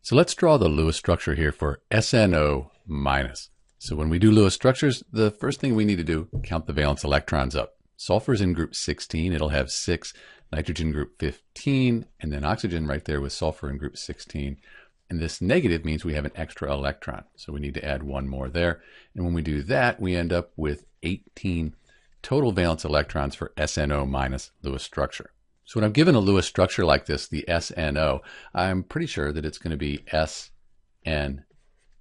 So let's draw the Lewis structure here for SNO minus. So when we do Lewis structures, the first thing we need to do, count the valence electrons up. Sulfur is in group 16, it'll have 6, nitrogen group 15, and then oxygen right there with sulfur in group 16. And this negative means we have an extra electron, so we need to add one more there. And when we do that, we end up with 18 total valence electrons for SNO minus Lewis structure. So when I'm given a Lewis structure like this, the SNO, I'm pretty sure that it's going to be S, N,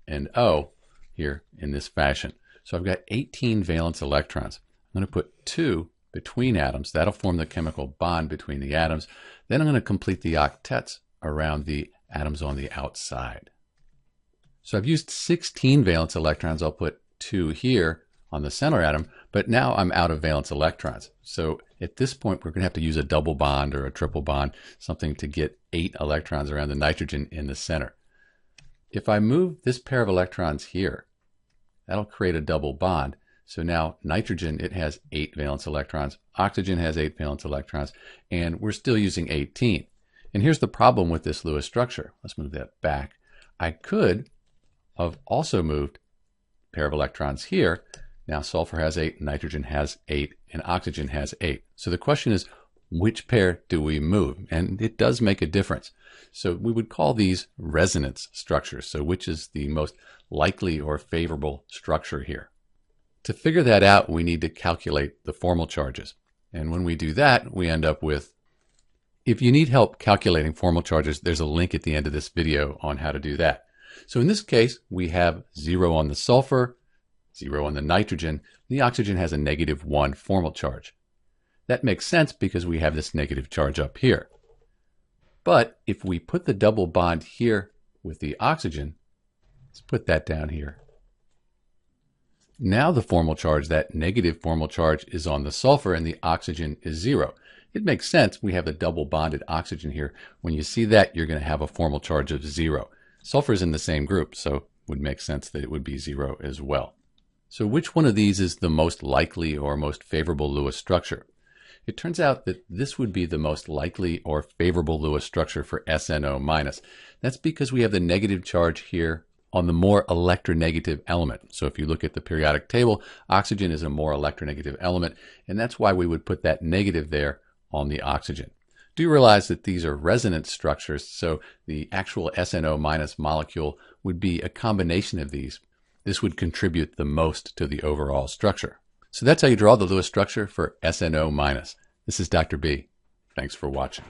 and O here in this fashion. So I've got 18 valence electrons. I'm going to put 2 between atoms. That'll form the chemical bond between the atoms. Then I'm going to complete the octets around the atoms on the outside. So I've used 16 valence electrons. I'll put 2 here on the center atom, but now I'm out of valence electrons. So at this point, we're going to have to use a double bond or a triple bond, something to get 8 electrons around the nitrogen in the center. If I move this pair of electrons here, that'll create a double bond. So now nitrogen, it has 8 valence electrons, oxygen has 8 valence electrons, and we're still using 18. And here's the problem with this Lewis structure. Let's move that back. I could have also moved a pair of electrons here. Now sulfur has 8, nitrogen has 8, and oxygen has 8. So the question is, which pair do we move? And it does make a difference. So we would call these resonance structures. So which is the most likely or favorable structure here? To figure that out, we need to calculate the formal charges. And when we do that, we end up with, if you need help calculating formal charges, there's a link at the end of this video on how to do that. So in this case, we have 0 on the sulfur, 0 on the nitrogen. The oxygen has a -1 formal charge. That makes sense because we have this negative charge up here. But if we put the double bond here with the oxygen, let's put that down here. Now the formal charge, that negative formal charge, is on the sulfur and the oxygen is 0. It makes sense. We have a double bonded oxygen here. When you see that, you're going to have a formal charge of 0. Sulfur is in the same group, so it would make sense that it would be 0 as well. So which one of these is the most likely or most favorable Lewis structure? It turns out that this would be the most likely or favorable Lewis structure for SNO minus. That's because we have the negative charge here on the more electronegative element. So if you look at the periodic table, oxygen is a more electronegative element, and that's why we would put that negative there on the oxygen. Do realize that these are resonance structures, so the actual SNO minus molecule would be a combination of these. This would contribute the most to the overall structure. So that's how you draw the Lewis structure for SNO minus. This is Dr. B. Thanks for watching.